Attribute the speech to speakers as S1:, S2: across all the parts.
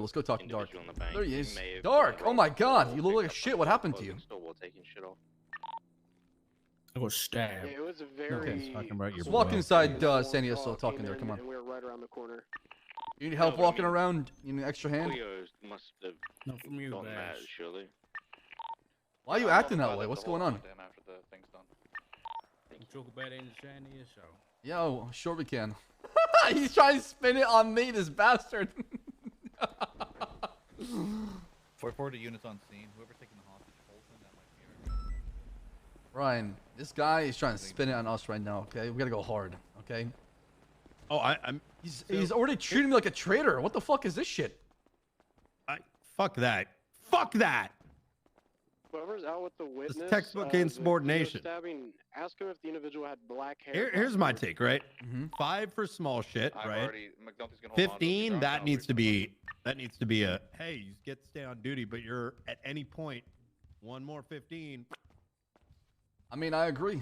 S1: Let's go talk to Dark.
S2: Individual in the bank.
S1: There he
S2: He
S1: is.
S2: may have
S1: Dark.
S2: been
S1: Oh my
S2: robbed,
S1: God.
S2: so
S1: You look like
S2: picked up
S1: shit.
S2: on
S1: What
S2: the
S1: happened to you?
S2: clothing store while taking shit off.
S3: I got stabbed.
S4: Yeah, it was a very.
S5: Talking about your
S1: Let's walk
S5: blood.
S1: inside
S4: long
S1: San Diego.
S4: call
S1: Talking
S4: came
S1: there.
S4: in,
S1: Come on.
S4: And we were right around the corner.
S1: You need help
S2: No, but I
S1: walking
S2: mean-
S1: around? You need an extra hand?
S2: Cleo must have
S3: Not from you,
S2: gotten
S3: Baas.
S2: mad, surely.
S1: Why are you acting that way? What's going on?
S6: After the thing's done.
S3: You talk about it in San Diego.
S1: Yo, sure we can. He's trying to spin it on me, this bastard.
S6: 440 units on scene. Whoever's taking the hostage, Colton, that might be our guy.
S1: Ryan, this guy is trying to spin it on us right now, okay? We gotta go hard, okay?
S5: Oh, I'm.
S1: He's already treating me like a traitor. What the fuck is this shit?
S5: Fuck that. Fuck that.
S4: Whoever's out with the witness.
S5: textbook
S4: the
S5: insubordination.
S4: Stabbing. Ask him if the individual had black hair.
S5: Here's my
S4: possibly.
S5: take, right?
S1: Mm-hmm.
S5: 5 for small shit,
S6: I've
S5: right?
S6: already. McNulty's gonna hold on to the
S5: 15.
S6: gun,
S5: That
S6: I'll
S5: needs to
S6: reach
S5: be a. Hey, you get to stay on duty, but you're at any point. One more 15.
S1: I mean, I agree.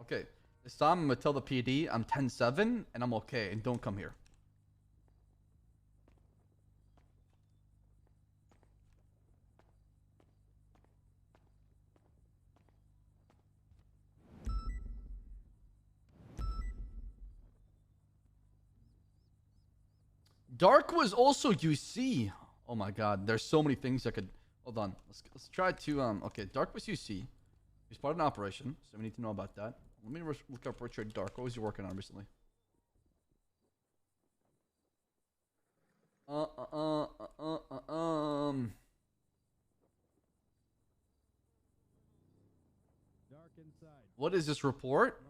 S1: Okay, this time I'm gonna tell the PD I'm 10-7 and I'm okay, and don't come here. Dark was also UC. Oh my God, there's so many things I could. Hold on, let's try to Okay, Dark was UC. He's part of an operation, so we need to know about that. Let me look up Richard Dark. What was he working on recently?
S5: Dark inside.
S1: What is this report?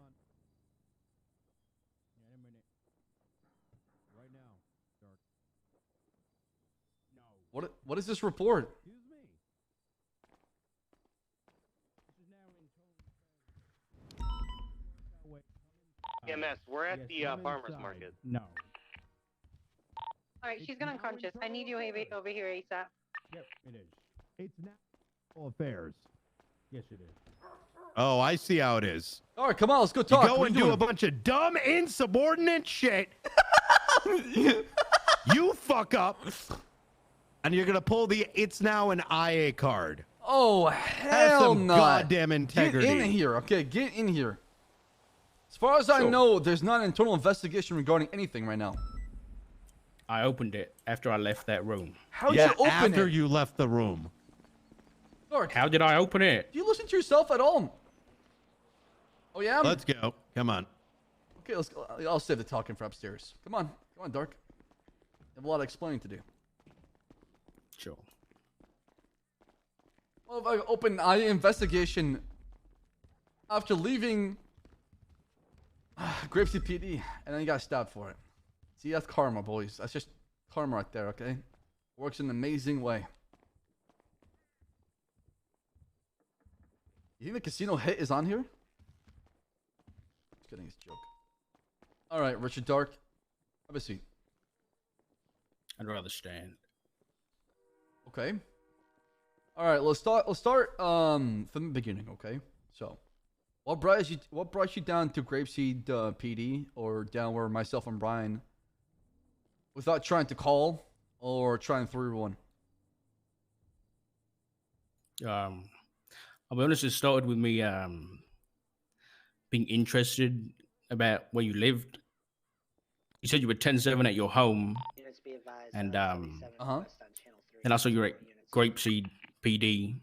S5: Right now, Dark. No.
S1: What is this report?
S5: Excuse me. This is now in
S7: EMS, we're at the farmer's market.
S5: No.
S8: All right, she's gonna unconscious. I need you over here ASAP.
S5: Yep, it is. It's national affairs. Yes, it is. Oh, I see how it is.
S1: All right, come on, let's go
S5: You
S1: talk.
S5: go
S1: What
S5: and
S1: are you
S5: do a
S1: doing?
S5: bunch of dumb, insubordinate shit. You fuck up, and you're gonna pull the "It's now an IA" card.
S1: Oh
S5: Have
S1: hell
S5: some
S1: no!
S5: goddamn integrity.
S1: Get in here, okay? Get in here. As far as I know, there's not an internal investigation regarding anything right now.
S3: I opened it after I left that room.
S1: How'd
S5: Yeah,
S1: you open
S5: after
S1: it?
S5: you left the room.
S1: Dark,
S3: How did I open it?
S1: do you listen to yourself at all? Oh yeah.
S5: Let's go. Come on.
S1: Okay, let's go. I'll save the talking for upstairs. Come on, Dark. You have a lot of explaining to do.
S3: Sure.
S1: Well, if I open an investigation after leaving Grapeseed PD, and then you got stabbed for it. See, that's karma, boys. That's just karma right there, okay? Works in an amazing way. You think the casino hit is on here? Just kidding, it's a joke. Alright, Richard Dark. Have a seat.
S3: I'd rather stand.
S1: Okay. Alright, let's start from the beginning, okay? So what brought you down to Grapeseed PD, or down where myself and Brian, without trying to call or trying 3-1?
S3: I'll be honest, it started with me being interested about where you lived. You said you were 10-7 at your home, and then I saw you were at Grapeseed PD.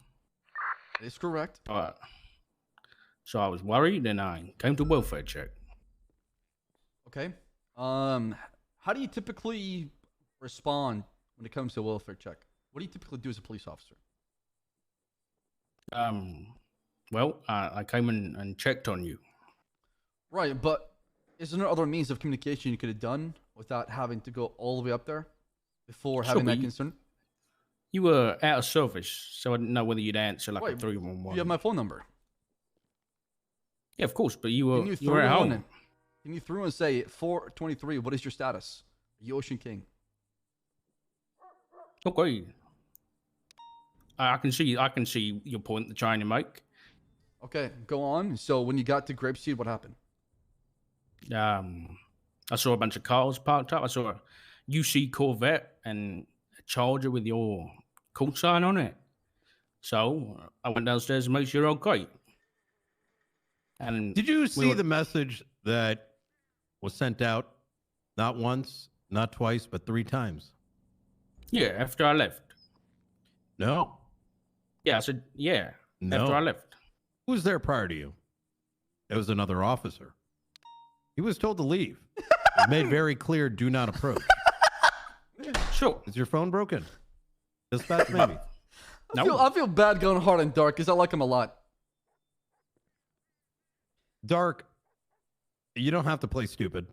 S1: It's correct.
S3: So I was worried, and I came to welfare check.
S1: Okay. How do you typically respond when it comes to a welfare check? What do you typically do as a police officer?
S3: Well, I came in and checked on you.
S1: Right, but isn't there other means of communication you could have done without having to go all the way up there before having that concern?
S3: You were out of service, so I didn't know whether you'd answer like a
S1: Wait,
S3: 311.
S1: You have my phone number.
S3: Yeah, of course, but you were
S1: Can
S3: you were at home.
S1: Can you through and say 423? What is your status? Are you Ocean King?
S3: Okay. I can see your point you're trying to make.
S1: Okay, go on. So when you got to Grapeseed, what happened?
S3: I saw a bunch of cars parked up. I saw a UC Corvette and a Charger with your call sign on it. So I went downstairs to make sure you're okay. And
S5: did you see the message that was sent out? Not once, not twice, but 3 times.
S3: Yeah, after I left.
S5: No.
S3: Yeah, I said, yeah,
S5: No.
S3: after I left.
S5: Who was there prior to you? It was another officer. He was told to leave. It was made very clear, do not approach.
S3: Sure.
S5: Is your phone broken? Dispatch, maybe.
S1: I feel bad going hard on Dark because I like him a lot.
S5: Dark, you don't have to play stupid.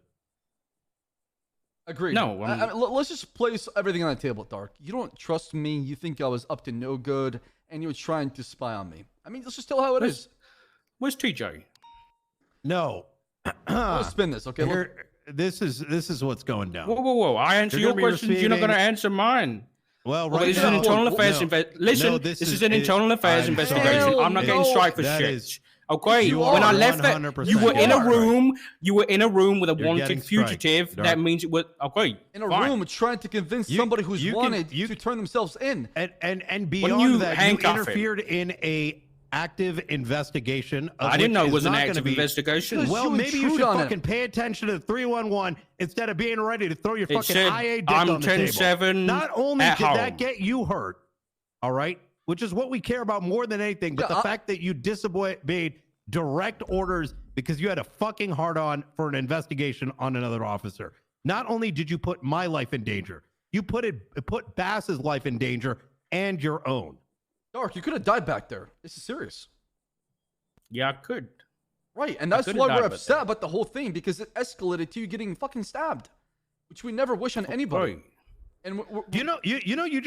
S1: Agreed.
S3: No,
S1: let's just place everything on the table, Dark. You don't trust me. You think I was up to no good, and you were trying to spy on me. I mean, let's just tell how it is.
S3: Where's TJ?
S5: No.
S1: Let's spin this, okay?
S5: Here, this is what's going down.
S3: Whoa. I answer your questions. You're not going to answer mine.
S5: Well, right
S3: this
S5: now,
S3: is an internal affairs Listen,
S5: no,
S3: this is an internal affairs investigation. I'm not getting strike for shit. Okay, when I left that, you were in a room. You were in a room with a wanted fugitive. That means it was okay.
S1: In a room trying to convince somebody who's wanted to turn themselves in.
S5: And beyond that, you interfered in a active investigation.
S3: I didn't know it was an active investigation.
S5: Well, maybe you should fucking pay attention to 311 instead of being ready to throw your fucking IA dick on the table.
S3: 10-7.
S5: Not only did that get you hurt, all right, which is what we care about more than anything, but the fact that you disobeyed direct orders because you had a fucking hard-on for an investigation on another officer. Not only did you put my life in danger, you put Bass's life in danger and your own.
S1: Dark, you could have died back there. This is serious.
S3: Yeah, I could.
S1: Right, and that's why we're upset about the whole thing, because it escalated to you getting fucking stabbed, which we never wish on anybody.
S3: Right.
S1: And
S5: you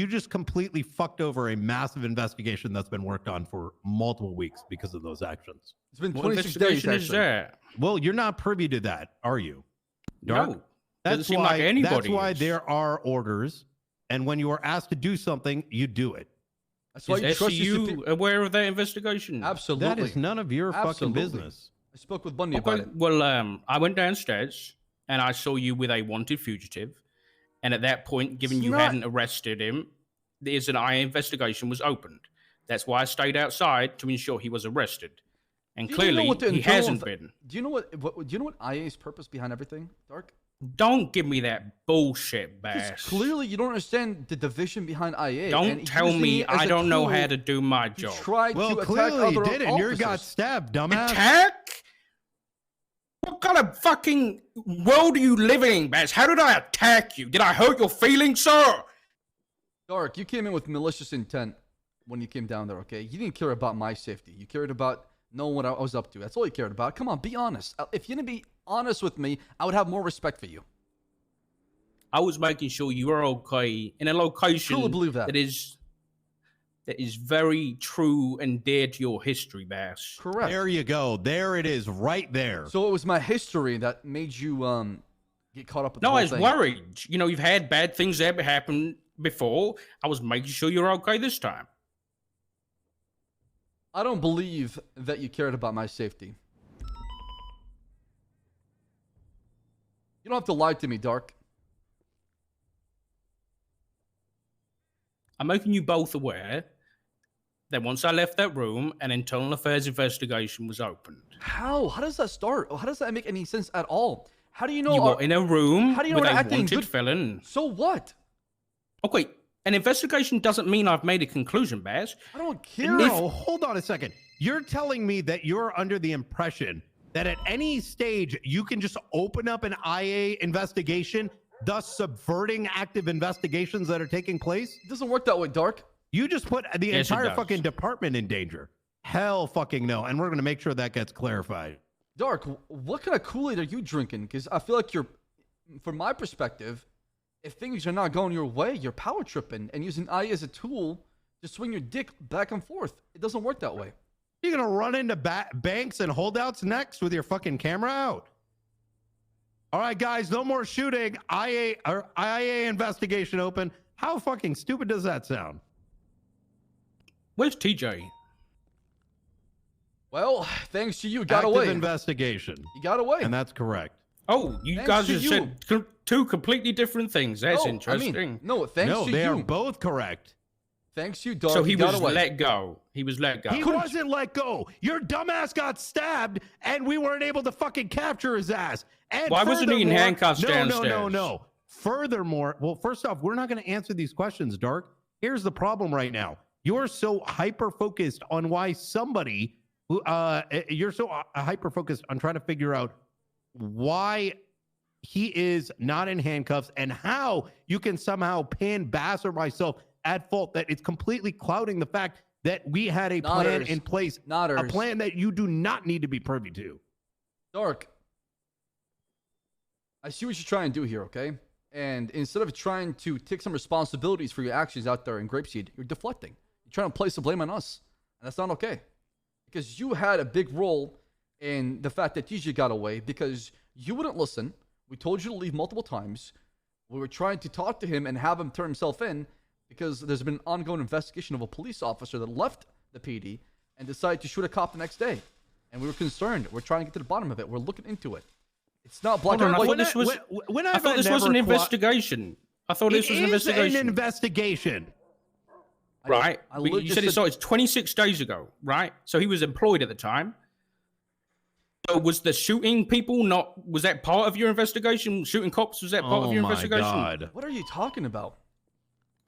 S5: just completely fucked over a massive investigation that's been worked on for multiple weeks because of those actions.
S1: It's been 26 days.
S3: Is that?
S5: Well, you're not privy to that, are you? Dark?
S3: No. That's why there are orders, and when you are asked to do something, you do it.
S1: That's why you trust
S3: you aware of that investigation?
S1: Absolutely.
S5: That is none of your fucking business.
S1: I spoke with Bundy about it.
S3: Well, I went downstairs and I saw you with a wanted fugitive. And at that point, given you hadn't arrested him, an IA investigation was opened. That's why I stayed outside to ensure he was arrested. And clearly, he hasn't been.
S1: Do you know what IA's purpose behind everything, Dark?
S3: Don't give me that bullshit, Bass.
S1: Clearly, you don't understand the division behind IA.
S3: Don't tell me I don't know how to do my job.
S5: Well, clearly you didn't. You got stabbed, dumbass.
S3: Attack? What kind of fucking world are you living in, Bass? How did I attack you? Did I hurt your feelings, sir?
S1: Dark, you came in with malicious intent when you came down there, okay? You didn't care about my safety. You cared about knowing what I was up to. That's all you cared about. Come on, be honest. If you didn't be honest with me, I would have more respect for you.
S3: I was making sure you were okay in a location
S1: I truly believe that
S3: is very true and dear to your history, Bass.
S1: Correct.
S5: There you go. There it is, right there.
S1: So it was my history that made you get caught up with the whole thing.
S3: I was worried. You know, you've had bad things that happened before. I was making sure you're okay this time.
S1: I don't believe that you cared about my safety. You don't have to lie to me, Dark.
S3: I'm making you both aware that once I left that room, an internal affairs investigation was opened.
S1: How? How does that start? How does that make any sense at all? How do you know?
S3: You were in a room
S1: how do you know
S3: with a
S1: acting
S3: wanted
S1: good
S3: felon.
S1: So what?
S3: Okay, an investigation doesn't mean I've made a conclusion, Bass.
S1: I don't care.
S5: No, hold on a second. You're telling me that you're under the impression that at any stage you can just open up an IA investigation, thus subverting active investigations that are taking place?
S1: It doesn't work that way, Dark.
S5: You just put the entire fucking department in danger. Hell fucking no. And we're going to make sure that gets clarified.
S1: Dark, what kind of Kool-Aid are you drinking? Because I feel like from my perspective, if things are not going your way, you're power tripping and using IA as a tool to swing your dick back and forth. It doesn't work that way.
S5: You're going to run into banks and holdouts next with your fucking camera out. All right, guys, no more shooting. IA investigation open. How fucking stupid does that sound?
S3: Where's TJ?
S1: Well, thanks to you, got
S5: Active
S1: away.
S5: Investigation.
S1: You got away.
S5: And that's correct.
S3: Oh, you
S1: Thanks
S3: guys
S1: to
S3: just
S1: you.
S3: said two completely different things. That's
S1: No,
S3: interesting.
S1: I mean, no, thanks
S5: No,
S1: to
S5: they
S1: you.
S5: are both correct.
S1: Thanks to you, Dark.
S3: So he
S1: got
S3: was
S1: away.
S3: let go. He was let go.
S5: He wasn't let go. Your dumbass got stabbed, and we weren't able to fucking capture his ass. And
S3: Why wasn't he in
S5: furthermore-
S3: handcuffs downstairs?
S5: No. Furthermore, well, first off, we're not going to answer these questions, Dark. Here's the problem right now. You're so hyper-focused on why somebody who you're so hyper-focused on trying to figure out why he is not in handcuffs and how you can somehow pin Bass or myself at fault, that it's completely clouding the fact that we had a plan in place, a plan that you do not need to be privy to.
S1: Dark, I see what you're trying to do here, okay? And instead of trying to take some responsibilities for your actions out there in Grapeseed, you're deflecting. You're trying to place the blame on us. And that's not okay. Because you had a big role in the fact that TJ got away because you wouldn't listen. We told you to leave multiple times. We were trying to talk to him and have him turn himself in because there's been an ongoing investigation of a police officer that left the PD and decided to shoot a cop the next day. And we were concerned. We're trying to get to the bottom of it. We're looking into it. It's not black and
S3: I
S1: white.
S3: thought this was, I thought this was an investigation. I thought this was an investigation.
S5: It is an investigation.
S3: Right.
S1: I
S3: But you said it started 26 days ago, right? So he was employed at the time. So was the shooting people was that part of your investigation? Shooting cops, was that part of your investigation?
S5: God.
S1: What are you talking about?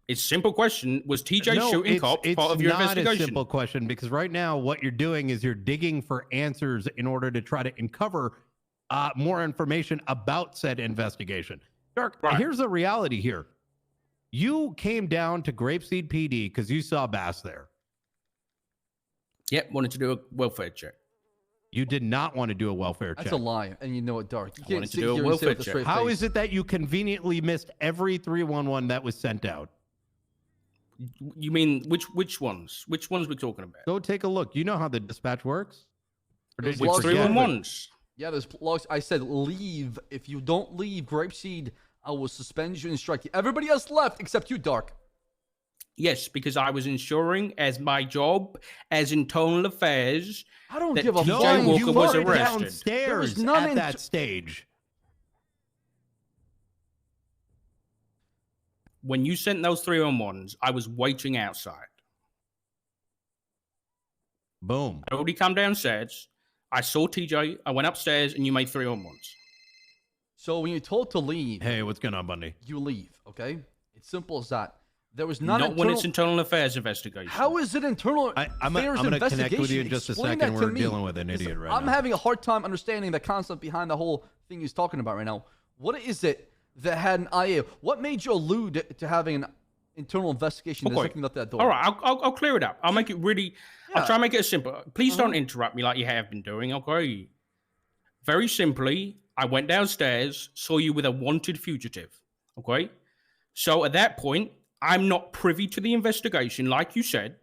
S3: It's a simple question. Was TJ shooting cops part of your investigation?
S5: It's not a simple question, because right now what you're doing is you're digging for answers in order to try to uncover more information about said investigation. Dark, here's the reality here. You came down to Grapeseed PD because you saw Bass there.
S3: Yep, wanted to do a welfare check.
S5: You did not want to do a welfare check.
S1: That's a lie, and you know it, Dark. You
S3: I
S1: can't
S3: wanted to
S1: sit
S3: do a
S1: here and say
S3: welfare
S1: with a
S3: check.
S1: straight
S5: How
S1: face.
S5: is it that you conveniently missed every 311 that was sent out?
S3: You mean which ones? Which ones we're talking about?
S5: Go take a look. You know how the dispatch works? Or did
S1: Those
S5: you
S1: logs-
S5: forget?
S3: 311s.
S1: Yeah, there's logs. I said leave. If you don't leave Grapeseed, I will suspend you and strike you. Everybody else left except you, Dark.
S3: Yes, because I was ensuring as my job as internal affairs.
S1: I don't
S3: that
S1: give a
S3: TJ
S1: fuck.
S3: Walker
S5: you
S3: was
S5: were
S3: arrested.
S1: There
S5: downstairs
S1: was none
S5: at
S1: in-
S5: that stage.
S3: When you sent those 311s, I was waiting outside.
S5: Boom.
S3: I already come downstairs. I saw TJ. I went upstairs, and you made 311s.
S1: So when you're told to leave,
S5: Hey, what's going on, Bundy?
S1: you leave. Okay, it's simple as that. There was
S3: Not when it's internal affairs investigation.
S1: How is it internal
S5: I'm
S1: affairs
S5: going to connect
S1: investigation?
S5: with you in just a
S1: Explain
S5: second.
S1: that to
S5: We're
S1: me.
S5: dealing with an idiot right
S1: I'm
S5: now.
S1: having a hard time understanding the concept behind the whole thing he's talking about right now. What is it that had an IA? What made you allude to having an internal investigation that's looking up that door?
S3: All right, I'll clear it up. I'll make it really. I'll try and make it simple. Please don't interrupt me like you have been doing. Okay. Very simply, I went downstairs, saw you with a wanted fugitive. Okay. So at that point, I'm not privy to the investigation, like you said.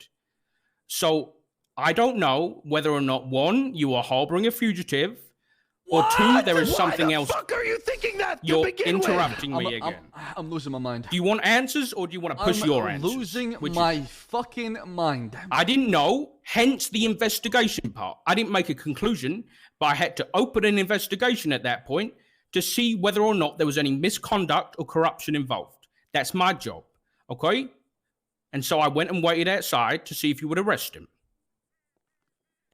S3: So I don't know whether or not, one, you are harboring a fugitive, or two, there is something else.
S5: Why the fuck are you thinking that to
S3: You're
S5: begin with?
S3: interrupting me again.
S1: I'm losing my mind.
S3: Do you want answers, or do you want to push your answers?
S1: Losing my fucking mind.
S3: I didn't know, hence the investigation part. I didn't make a conclusion, but I had to open an investigation at that point to see whether or not there was any misconduct or corruption involved. That's my job, okay? And so I went and waited outside to see if you would arrest him.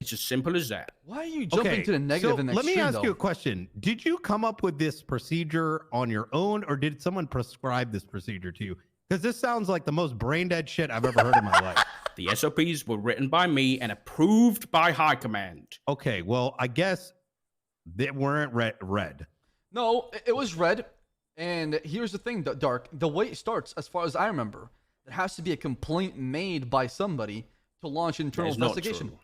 S3: It's as simple as that.
S1: Why are you jumping to the negative and
S5: let me
S1: extreme,
S5: ask you
S1: though?
S5: a question. Did you come up with this procedure on your own, or did someone prescribe this procedure to you? Because this sounds like the most brain dead shit I've ever heard in my life.
S3: The SOPs were written by me and approved by High Command.
S5: Okay, well, I guess they weren't read.
S1: No, it was red. And here's the thing, Dark. The way it starts, as far as I remember, there has to be a complaint made by somebody to launch an internal
S3: That is not
S1: investigation.
S3: true.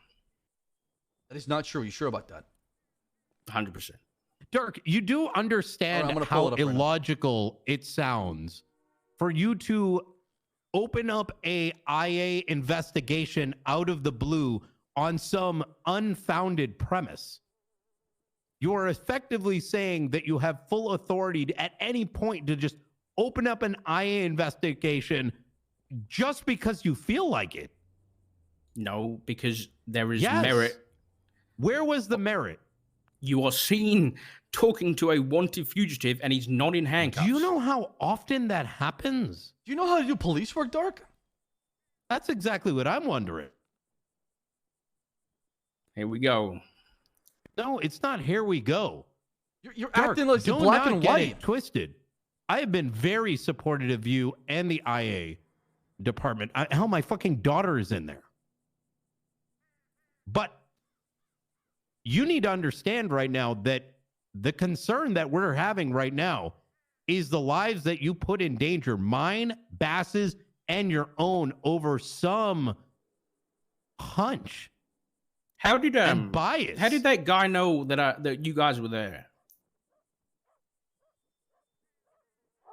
S1: That is not true. You sure about that?
S3: 100%.
S5: Dirk, you do understand
S1: I'm gonna pull
S5: how
S1: it up right now.
S5: illogical it sounds for you to open up a IA investigation out of the blue on some unfounded premise. You are effectively saying that you have full authority to, at any point, to just open up an IA investigation just because you feel like it.
S3: No, because there is
S5: Yes.
S3: merit.
S5: Where was the merit?
S3: You are seen talking to a wanted fugitive and he's not in handcuffs.
S5: Do you know how often that happens?
S1: Do you know how to do police work, Dark?
S5: That's exactly what I'm wondering.
S3: Here we go.
S5: No, it's not here we go.
S1: You're
S5: Dark,
S1: acting like it's
S5: do
S1: black
S5: not
S1: and
S5: get
S1: white.
S5: it twisted. I have been very supportive of you and the IA department. Hell, my fucking daughter is in there. But you need to understand right now that the concern that we're having right now is the lives that you put in danger, mine, Bass's, and your own, over some hunch.
S3: How did
S5: and bias.
S3: How did that guy know that that you guys were there?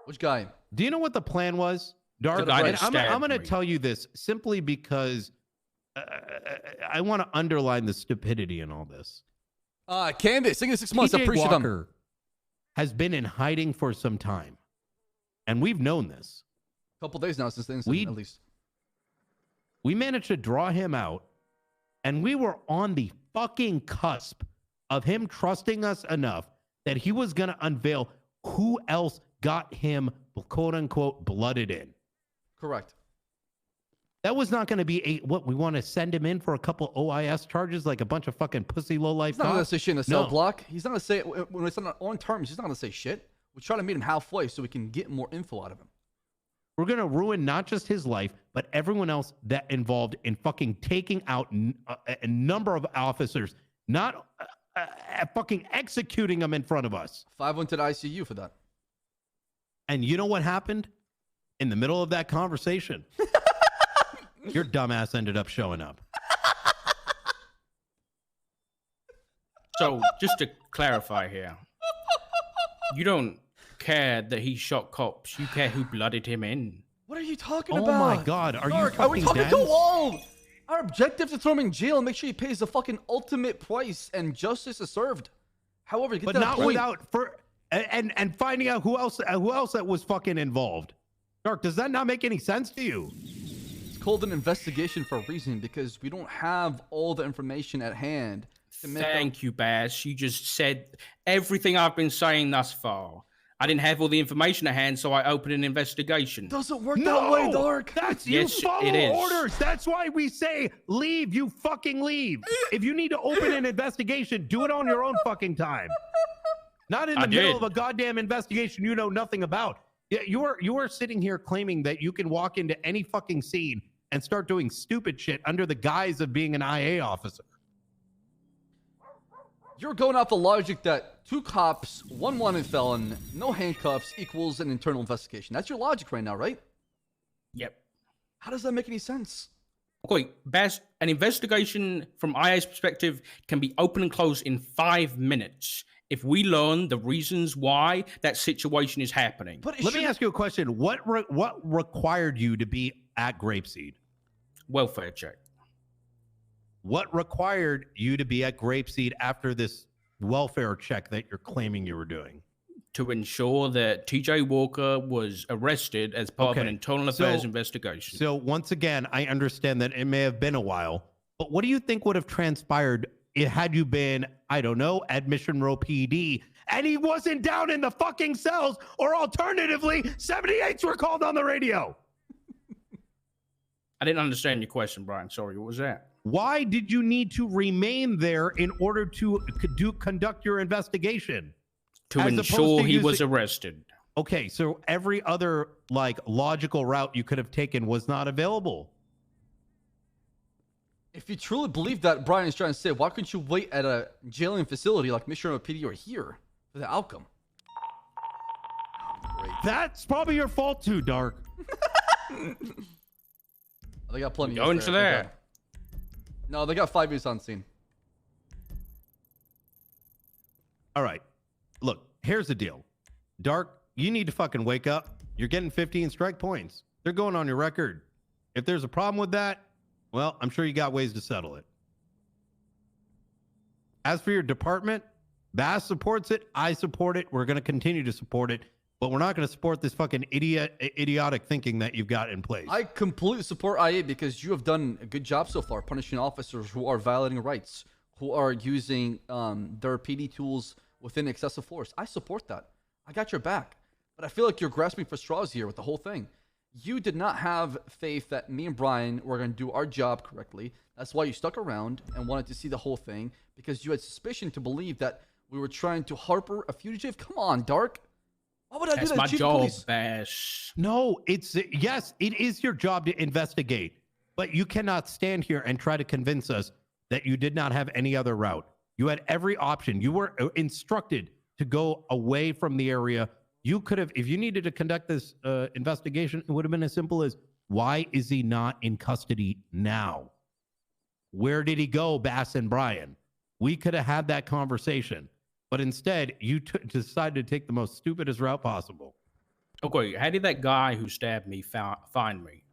S1: Which guy?
S5: Do you know what the plan was, Dark?
S3: The guy that
S5: I'm
S3: stabbed
S5: going to
S3: me.
S5: tell you this simply because I want to underline the stupidity in all this.
S1: Candace, think of 6 months.
S5: TJ
S1: Appreciate them.
S5: Walker has been in hiding for some time, and we've known this.
S1: Couple days now since the incident, at least.
S5: We managed to draw him out, and we were on the fucking cusp of him trusting us enough that he was going to unveil who else got him, quote unquote, blooded in.
S1: Correct.
S5: That was not going to be what we want to send him in for a couple OIS charges like a bunch of fucking pussy lowlife.
S1: He's not going to say shit in a cell
S5: No.
S1: block. He's not going to say it when it's on our own terms. He's not going to say shit. We're trying to meet him halfway so we can get more info out of him.
S5: We're going to ruin not just his life, but everyone else that involved in fucking taking out a number of officers, not fucking executing them in front of us.
S1: 5 went to the ICU for that.
S5: And you know what happened in the middle of that conversation? Your dumbass ended up showing up.
S3: So, just to clarify here, you don't care that he shot cops. You care who blooded him in.
S1: What are you talking
S5: Oh
S1: about?
S5: my God, are
S1: Dark,
S5: you
S1: are we
S5: fucking
S1: talking
S5: dense?
S1: too long? Our objective is to throw him in jail and make sure he pays the fucking ultimate price and justice is served. However, to get
S5: But
S1: to that
S5: not
S1: point,
S5: without and finding out who else that was fucking involved. Dark, does that not make any sense to you?
S1: it's called an investigation for a reason because we don't have all the information at hand. To make
S3: Thank you, Bass. You just said everything I've been saying thus far. I didn't have all the information at hand, so I opened an investigation.
S1: Doesn't work that way, Dark.
S5: That's
S3: Yes,
S5: you follow
S3: it is.
S5: orders. That's why we say leave. You fucking leave. If you need to open an investigation, do it on your own fucking time. Not in the middle of a goddamn investigation you know nothing about. Yeah, you are sitting here claiming that you can walk into any fucking scene and start doing stupid shit under the guise of being an IA officer.
S1: You're going off the logic that 2 cops, 1 wanted felon, no handcuffs equals an internal investigation. That's your logic right now, right?
S3: Yep.
S1: How does that make any sense?
S3: Okay, Bass, an investigation from IA's perspective can be open and closed in 5 minutes if we learn the reasons why that situation is happening.
S1: But
S5: Let me ask you a question. What required you to be at Grapeseed?
S3: Welfare check.
S5: What required you to be at Grapeseed after this welfare check that you're claiming you were doing?
S3: To ensure that TJ Walker was arrested as part of an internal affairs investigation.
S5: So once again, I understand that it may have been a while, but what do you think would have transpired had you been, I don't know, at Mission Row PD and he wasn't down in the fucking cells, or alternatively, 78s were called on the radio?
S3: I didn't understand your question, Brian. Sorry, what was that?
S5: Why did you need to remain there in order to conduct your investigation?
S3: To
S5: As
S3: ensure
S5: opposed to
S3: he was
S5: using-
S3: arrested.
S5: Okay, so every other logical route you could have taken was not available.
S1: If you truly believe that Brian is trying to say, why couldn't you wait at a jailing facility like Mission Row PD or here for the outcome? Great.
S5: That's probably your fault too, Dark.
S1: They got plenty.
S3: Going for that.
S1: No, they got 5 years on scene.
S5: All right. Look, here's the deal. Dark, you need to fucking wake up. You're getting 15 strike points. They're going on your record. If there's a problem with that, well, I'm sure you got ways to settle it. As for your department, Bass supports it. I support it. We're going to continue to support it. But we're not going to support this fucking idiotic thinking that you've got in place.
S1: I completely support IA because you have done a good job so far punishing officers who are violating rights. who are using their PD tools within excessive force. I support that. I got your back. But I feel like you're grasping for straws here with the whole thing. You did not have faith that me and Brian were going to do our job correctly. That's why you stuck around and wanted to see the whole thing, because you had suspicion to believe that we were trying to harper a fugitive. Come on, Dark. Why would I do that?
S3: That's my
S1: Chief
S3: job,
S1: Police?
S3: Baas.
S5: No, yes, it is your job to investigate, but you cannot stand here and try to convince us that you did not have any other route. You had every option. You were instructed to go away from the area. You could have, if you needed to conduct this investigation, it would have been as simple as, why is he not in custody now? Where did he go, Baas and Brian? We could have had that conversation. But instead, you decided to take the most stupidest route possible.
S3: Okay, how did that guy who stabbed me find me?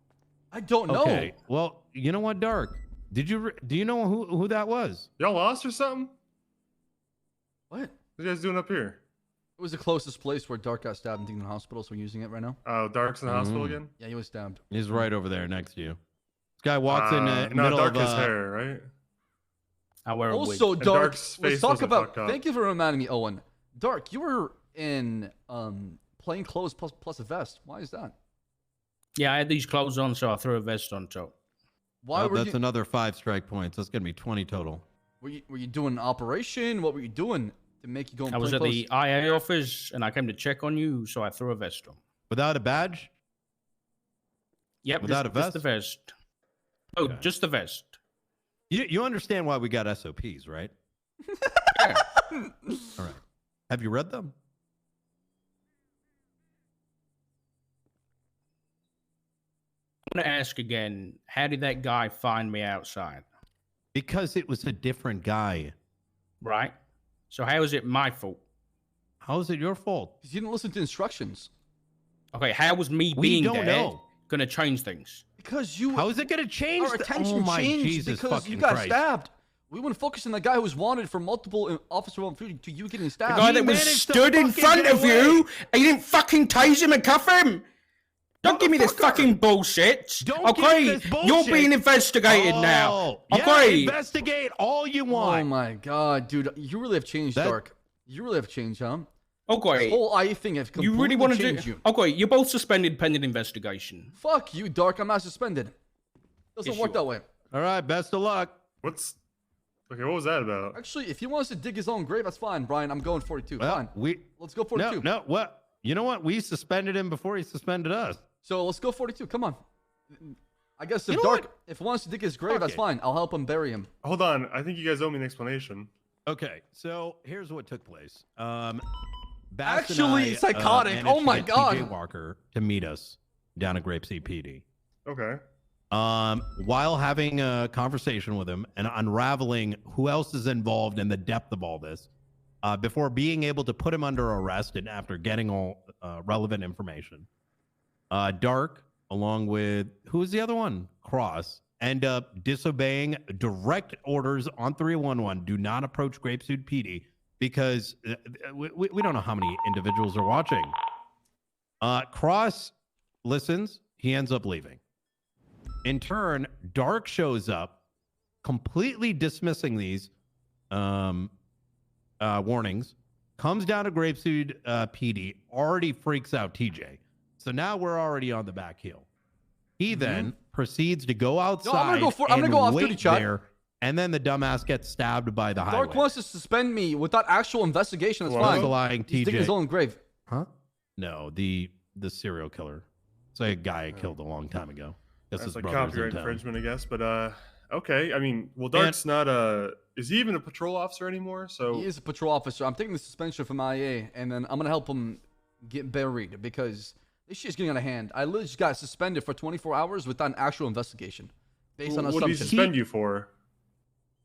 S1: I don't know.
S5: Okay, well, you know what, Dark? Do you know who that was?
S9: Y'all lost or something?
S1: What?
S9: What you guys doing up here?
S1: It was the closest place where Dark got stabbed and taken to the hospital, so we're using it right now.
S9: Oh, Dark's in the hospital again?
S1: Yeah, he was stabbed.
S5: He's right over there next to you. This guy walks in the
S9: no,
S5: middle
S9: Dark
S5: of...
S9: has hair, right?
S3: I wear a wig.
S1: Also, Dark,
S9: Dark's
S1: let's
S9: face
S1: talk
S9: wasn't
S1: about...
S9: fucked up.
S1: Thank you for reminding me, Owen. Dark, you were in plain clothes plus a vest. Why is that?
S3: Yeah, I had these clothes on, so I threw a vest on top.
S1: Why were
S5: that's
S1: you...
S5: another 5 strike points. That's going to be 20 total.
S1: Were you doing an operation? What were you doing to make you go in
S3: I was
S1: plain
S3: at
S1: clothes?
S3: the IA office, and I came to check on you, so I threw a vest on.
S5: Without a badge?
S3: Yep,
S5: Without
S3: just
S5: a vest?
S3: the vest. Oh,
S5: Okay.
S3: just the vest.
S5: You understand why we got SOPs, right?
S3: Yeah.
S5: All right. Have you read them?
S3: I'm going to ask again, how did that guy find me outside?
S5: Because it was a different guy.
S3: Right? So how is it my fault?
S5: How is it your fault?
S1: Because you didn't listen to instructions.
S3: Okay, how was me
S5: We
S3: being
S5: don't
S3: there
S5: know.
S3: going to change things?
S1: Because you...
S5: How is it going to change?
S1: Our attention
S5: Oh my
S1: changed
S5: Jesus
S1: because
S5: fucking
S1: you got
S5: Christ.
S1: stabbed. We wouldn't focus on the guy who was wanted for multiple officer to you getting
S3: The
S1: stabbed.
S3: guy that was
S5: managed to
S3: stood in
S5: fucking
S3: front
S5: get
S3: of
S5: away.
S3: you, and you didn't fucking tase him and cuff him. Don't give me this
S5: Motherfucker.
S3: fucking bullshit.
S5: Don't give
S3: Okay,
S5: me this bullshit.
S3: you're being investigated now.
S5: Oh, yeah,
S3: Okay.
S5: investigate all you
S1: Oh
S5: want.
S1: my god, dude. You really have changed,
S5: That-
S1: Dark. You really have changed, huh?
S3: Okay.
S1: This whole eye thing has
S3: You
S1: completely
S3: really want to
S1: changed
S3: do...
S1: you.
S3: Okay, you're both suspended pending investigation.
S1: Fuck you, Dark. I'm not suspended. Doesn't
S3: Yes,
S1: work
S3: you
S1: that
S3: are.
S1: way.
S5: All right, best of luck.
S9: What's... Okay, what was that about?
S1: Actually, if he wants to dig his own grave, that's fine, Brian. I'm going 42.
S5: Well,
S1: Fine.
S5: we
S1: Let's go 42.
S5: no, what? You know what? We suspended him before he suspended us.
S1: So let's go 42. Come on. I guess if
S5: You know
S1: Dark,
S5: what?
S1: if he wants to dig his grave,
S5: Fuck
S1: that's
S5: it.
S1: fine. I'll help him bury him.
S9: Hold on, I think you guys owe me an explanation.
S5: Okay, so here's what took place. Bass
S1: Actually,
S5: and I,
S1: psychotic.
S5: managed
S1: Oh
S5: to
S1: my
S5: get
S1: God.
S5: TJ Walker to meet us down at Grape Seed PD.
S9: Okay.
S5: While having a conversation with him and unraveling who else is involved in the depth of all this, before being able to put him under arrest and after getting all relevant information, Dark, along with who's the other one? Cross, end up disobeying direct orders on 311. Do not approach Grapeseed PD because we don't know how many individuals are watching. Cross listens. He ends up leaving. In turn, Dark shows up, completely dismissing these warnings, comes down to Grapeseed PD, already freaks out TJ. So now we're already on the back heel. He then proceeds to go outside
S1: I'm gonna go off
S5: wait
S1: duty, Chad.
S5: there, and then the dumbass gets stabbed by the highway.
S1: Dark wants to suspend me without actual investigation. That's
S9: Well,
S1: fine.
S5: lying
S1: He's digging his
S5: TJ.
S1: own grave.
S5: Huh? No, the serial killer. It's a guy I killed a long time ago. Guess
S9: That's
S5: his
S9: like
S5: brother's in
S9: copyright
S5: town.
S9: infringement, I guess. But okay. I mean, well, Dark's not is he even a patrol officer anymore? So
S1: He is a patrol officer. I'm taking the suspension from IA, and then I'm gonna help him get buried because this shit's getting out of hand. I literally just got suspended for 24 hours without an actual investigation, based on
S9: what did he
S1: assumption.
S9: suspend you for?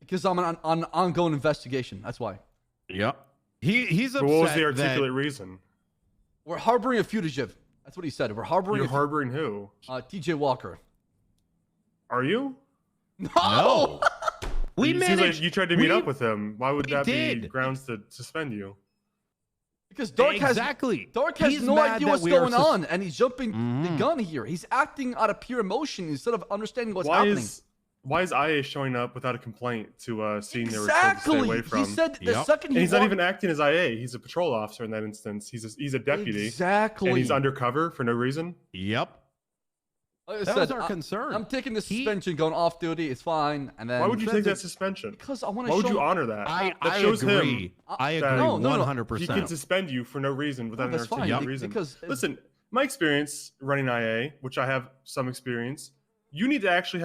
S1: Because I'm on an ongoing investigation. That's why.
S5: Yep. He's
S9: But
S5: upset.
S9: what was the
S5: that-
S9: articulate reason?
S1: We're harboring a fugitive. That's what he said. We're harboring
S9: You're
S1: a
S9: harboring who?
S1: TJ Walker.
S9: Are you?
S5: No. We
S9: It seems
S5: managed.
S9: like you tried to meet up with him. Why would
S5: we
S9: that be
S5: did.
S9: grounds to suspend you?
S1: Because Dark has
S5: He's
S1: no
S5: mad
S1: idea
S5: that
S1: what's
S5: we are
S1: going on, and he's jumping the
S5: Mhm.
S1: gun here. He's acting out of pure emotion instead of understanding what's
S9: Why
S1: happening.
S9: is Why is IA showing up without a complaint to a scene they were told to stay away from?
S1: He said the
S5: Yep.
S1: second
S9: And
S1: he
S9: he's not
S1: walked-
S9: even acting as IA. He's a patrol officer in that instance. He's a deputy.
S1: Exactly.
S9: And he's undercover for no reason.
S5: Yep.
S1: Like I
S5: That
S1: said,
S5: was our concern.
S1: I'm taking the
S5: He-
S1: suspension, going off duty. It's fine. And then
S9: Why would you take that suspension?
S1: Because I want to
S9: Why
S1: show.
S9: would you honor that?
S5: I
S9: That shows
S5: agree.
S9: him
S5: I
S9: that
S5: agree
S1: No, no, no.
S5: 100%.
S9: he can suspend you for no reason without an
S1: that's fine.
S9: articulate
S5: Yep.
S9: reason.
S1: Because
S9: Listen, my experience running IA, which I have some experience, you need to actually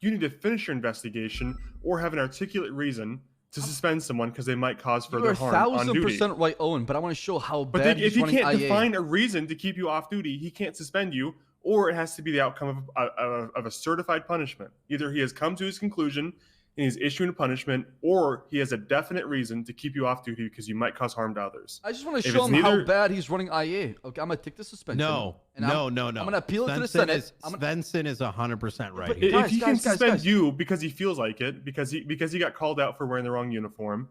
S9: you need to finish your investigation or have an articulate reason to suspend someone because they might cause
S1: you're
S9: further harm on duty.
S1: 1,000% right, Owen. But I want to show how
S9: But
S1: bad
S9: if
S1: he's
S9: he
S1: running
S9: can't
S1: IA.
S9: define a reason to keep you off duty, he can't suspend you, or it has to be the outcome of a certified punishment. Either he has come to his conclusion and he's issuing a punishment, or he has a definite reason to keep you off duty because you might cause harm to others.
S1: I just want to
S9: If
S1: show
S9: it's
S1: him how
S9: neither-
S1: bad he's running IA. Okay, I'm gonna take the suspension.
S5: No,
S1: and
S5: no.
S1: I'm gonna appeal it to the Senate.
S5: Svensson is 100% right.
S9: But
S5: here.
S1: Guys,
S9: if he can
S1: guys,
S9: suspend
S1: guys.
S9: you because he feels like it, because he got called out for wearing the wrong uniform,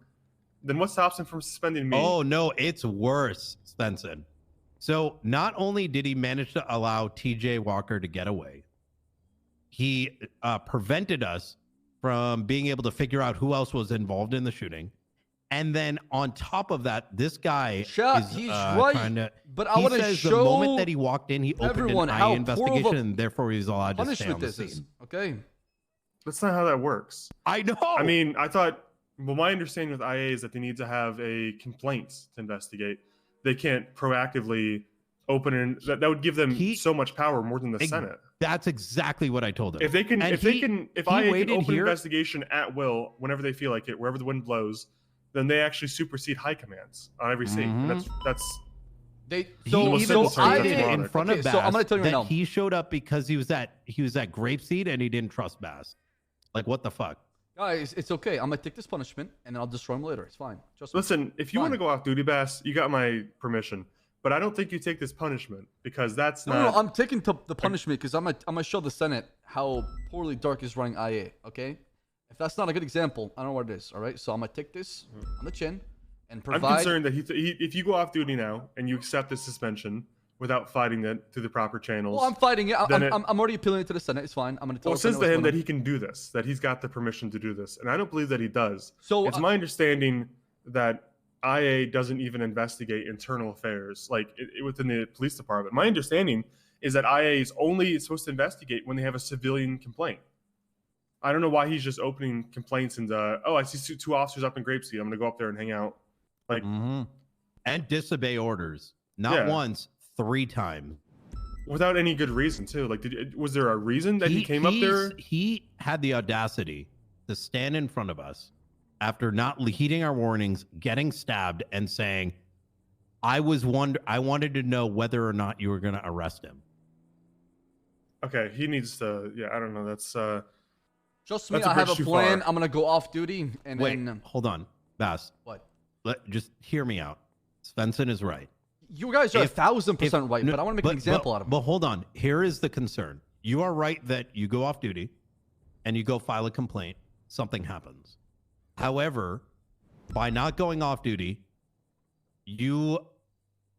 S9: then what stops him from suspending me?
S5: Oh no, it's worse, Svensson. So not only did he manage to allow TJ Walker to get away, he prevented us from being able to figure out who else was involved in the shooting. And then on top of that, this guy
S1: Chat,
S5: is
S1: he's
S5: trying to,
S1: but I
S5: he
S1: want to
S5: says
S1: show
S5: the moment that he walked in, he opened
S1: everyone
S5: an
S1: how
S5: IA
S1: poor of a
S5: investigation, and therefore he's allowed to stay on
S1: punishment
S5: the
S1: this is.
S5: scene.
S1: Okay.
S9: That's not how that works.
S5: I know.
S9: I mean, I thought, well, my understanding with IA is that they need to have a complaint to investigate. They can't proactively open and that would give them so much power more than the Senate.
S5: That's exactly what I told him.
S9: If they can,
S5: And
S9: if
S5: he-
S9: IA can
S5: waited
S9: open
S5: here-
S9: investigation at will, whenever they feel like it, wherever the wind blows, then they actually supersede high commands on every scene. And that's
S1: They
S5: He
S1: so
S5: even
S9: so
S1: I
S5: stated
S9: ironic.
S5: in front
S1: okay,
S5: of Baas
S1: so I'm gonna tell you right
S5: that
S1: now.
S5: he showed up because he was at Grapeseed and he didn't trust Baas. Like, what the fuck?
S1: Guys, it's okay. I'm gonna take this punishment and then I'll destroy him later. It's fine. Just
S9: listen. If you
S1: Fine.
S9: want to go off duty, Bass, you got my permission. But I don't think you take this punishment because that's
S1: No,
S9: not.
S1: no, I'm taking the punishment because I'm gonna show the Senate how poorly Dark is running IA. Okay, if that's not a good example, I don't know what it is. All right, so I'm gonna take this on the chin and
S9: I'm
S1: provide.
S9: concerned that if you go off duty now and you accept the suspension without fighting it through the proper channels.
S1: Well, I'm fighting it.
S9: then
S1: I'm already appealing it to the Senate. It's fine. I'm gonna tell.
S9: Well, it
S1: the
S9: says
S1: Senate
S9: to
S1: what's
S9: him
S1: going
S9: that
S1: on.
S9: he can do this, that he's got the permission to do this, and I don't believe that he does.
S1: So,
S9: it's my understanding that IA doesn't even investigate internal affairs, like within the police department. My understanding is that IA is only supposed to investigate when they have a civilian complaint. I don't know why he's just opening complaints and I see two officers up in Grapeseed. I'm gonna go up there and hang out. Like,
S5: and disobey orders, not
S9: Yeah.
S5: once, 3 times.
S9: without any good reason too. Like, was there a reason that he came up there?
S5: He had the audacity to stand in front of us after not heeding our warnings, getting stabbed, and saying, I wanted to know whether or not you were going to arrest him.
S9: Okay, he needs to. Yeah, I don't know. That's
S1: Trust me,
S9: that's a
S1: I have a
S9: bridge too
S1: plan.
S9: far.
S1: I'm gonna go off duty and
S5: Wait,
S1: then
S5: hold on, Bass.
S1: what?
S5: Just hear me out. Svensson is right.
S1: You guys are
S5: If-
S1: 1,000% right,
S5: no,
S1: but I want to make an example out of it.
S5: But hold on. Here is the concern. You are right that you go off duty and you go file a complaint, something happens. However, by not going off duty, you're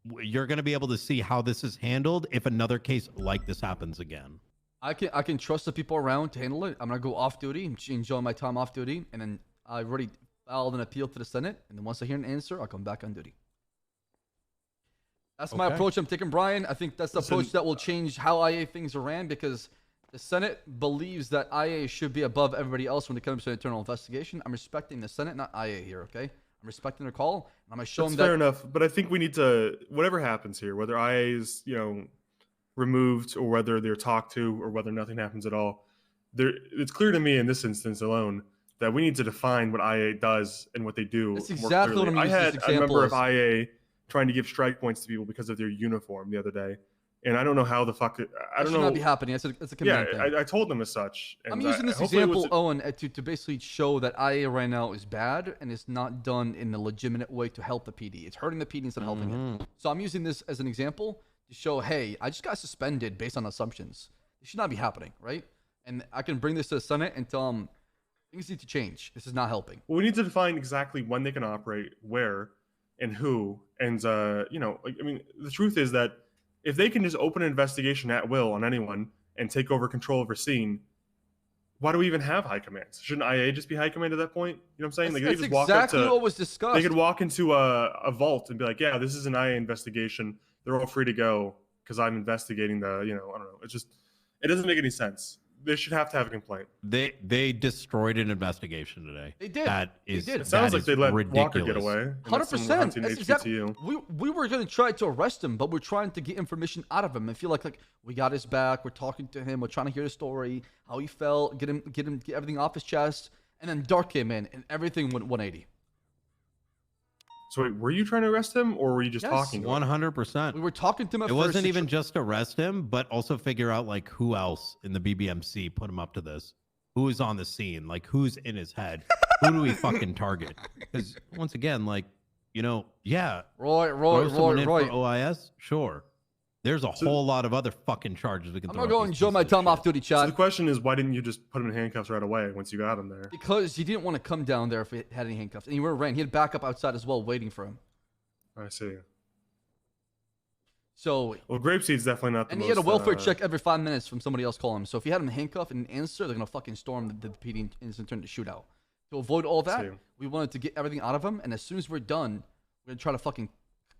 S5: going to be able to see how this is handled if another case like this happens again.
S1: I can trust the people around to handle it. I'm gonna go off duty, enjoy my time off duty, and then I already filed an appeal to the Senate. And then once I hear an answer, I'll come back on duty. That's my
S5: Okay.
S1: approach I'm taking, Brian. I think that's the
S9: Listen,
S1: approach that will change how IA things are ran because the Senate believes that IA should be above everybody else when it comes to internal investigation. I'm respecting the Senate, not IA here, okay? I'm respecting their call, and I'm gonna show
S9: That's
S1: them
S9: fair
S1: that.
S9: enough, but I think we need to, whatever happens here, whether IA is, removed or whether they're talked to or whether nothing happens at all, it's clear to me in this instance alone that we need to define what IA does and what they do.
S1: That's
S9: more
S1: exactly what
S9: clearly.
S1: I'm using
S9: I
S1: this
S9: had a member of
S1: example
S9: IA trying to give strike points to people because of their uniform the other day, and I don't know how the fuck. I
S1: That
S9: don't
S1: should
S9: know.
S1: not be happening. It's a
S9: Yeah,
S1: command thing.
S9: I told them as such. And
S1: I'm using this
S9: hopefully it was-
S1: example, Owen, to basically show that IA right now is bad and it's not done in a legitimate way to help the PD. It's hurting the PD instead of helping it. So I'm using this as an example to show, hey, I just got suspended based on assumptions. It should not be happening, right? And I can bring this to the Senate and tell them things need to change. This is not helping.
S9: Well, we need to define exactly when they can operate, where, and who. And the truth is that if they can just open an investigation at will on anyone and take over control of a scene, why do we even have high commands? Shouldn't IA just be high command at that point? You know what I'm saying? Like they
S1: That's
S9: just walk up
S1: exactly
S9: to,
S1: what was discussed.
S9: they could walk into a vault and be like, yeah, this is an IA investigation. They're all free to go because I'm investigating the, you know, I don't know. It's just, it doesn't make any sense. They should have to have a complaint.
S5: They destroyed an investigation today.
S1: They did.
S5: That is.
S1: They did.
S9: It sounds like they let
S5: ridiculous.
S9: Walker get away.
S1: 100%. That's exactly.
S9: HBTU.
S1: We were gonna try to arrest him, but we're trying to get information out of him. I feel like we got his back. We're talking to him. We're trying to hear the story, how he felt, get everything off his chest, and then Dark came in, and everything went 180.
S9: So wait, were you trying to arrest him, or were you just
S1: Yes.
S9: talking?
S5: 100%.
S1: We were talking to him at
S5: It
S1: first.
S5: wasn't even just arrest him, but also figure out like who else in the BBMC put him up to this. Who is on the scene? Like who's in his head? Who do we fucking target? Because once again, like, you know, yeah.
S1: Roy.
S5: Throw someone in for OIS? Sure. There's a whole lot of other fucking charges we can
S1: I'm
S5: throw
S1: gonna go
S5: at these
S1: enjoy my
S5: pieces of
S1: time off
S5: shit.
S1: duty,
S9: So
S1: chat.
S9: the question is, why didn't you just put him in handcuffs right away once you got him there?
S1: Because he didn't want to come down there if he had any handcuffs, and he would have ran. He had backup outside as well, waiting for him.
S9: I see.
S1: So.
S9: Well, Grapeseed's definitely not the
S1: And
S9: most,
S1: he had a welfare check every 5 minutes from somebody else calling him. So if you had him handcuffed and answer, they're gonna fucking storm the PD and turn to shootout. To avoid all that,
S9: See.
S1: we wanted to get everything out of him, and as soon as we're done, we're gonna try to fucking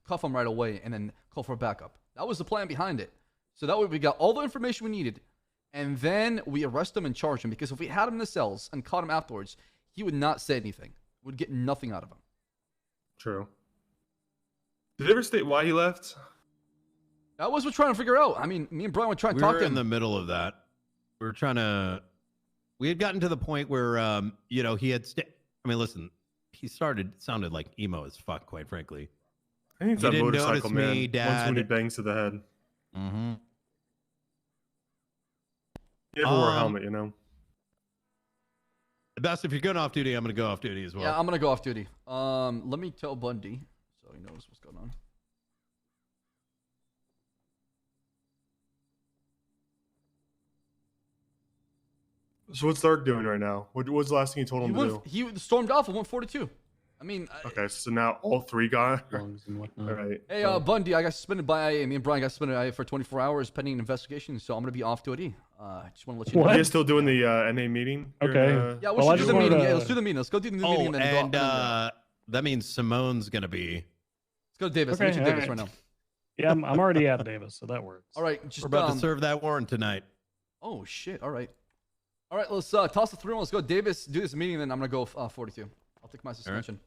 S1: cuff him right away and then call for backup. That was the plan behind it. So that way we got all the information we needed, and then we arrest him and charge him. Because if we had him in the cells and caught him afterwards, he would not say anything. We'd get nothing out of him.
S9: True. Did they ever state why he left?
S1: That was what we're trying to figure out. I mean, me and Brian were trying to
S5: We
S1: talk
S5: were
S1: to
S5: in
S1: him.
S5: the middle of that. We were trying to. We had gotten to the point where, you know, he had. I mean, listen, he sounded like emo as fuck, quite frankly.
S9: I think it's
S5: You
S9: that
S5: didn't
S9: motorcycle
S5: notice
S9: man.
S5: me,
S9: Once
S5: Dad.
S9: when he bangs to the head.
S5: Mm-hmm.
S9: He never wore a helmet, you know.
S5: Best, if you're going off duty, I'm going to go off duty as well.
S1: Yeah, I'm gonna go off duty. Let me tell Bundy so he knows what's going on.
S9: So what's Dark doing right now? What's the last thing you told him to do?
S1: He stormed off at 142. I mean,
S9: Okay, so now all three gone. All right.
S1: hey, Bundy, I got suspended by IA. Me and Brian got suspended by IA for 24 hours pending an investigation, so I'm gonna be off duty. Just want to let you know.
S9: Are you still doing the NA meeting?
S10: Okay.
S1: Yeah, we
S10: Well, I
S1: should do
S10: just
S1: the
S10: wanted
S1: meeting.
S10: to-
S1: Yeah, let's do the meeting. Let's go do the meeting and then go.
S5: And that means Simone's going to be.
S1: Let's go to Davis.
S10: Okay,
S1: Let's meet you Davis
S10: alright.
S1: right now.
S10: Yeah, I'm already at Davis, so that works.
S1: All right, just
S5: We're about to serve that warrant tonight.
S1: Oh shit! All right, let's toss the 3-1. Let's go, Davis. Do this meeting, and then I'm gonna go 42. I'll take my suspension.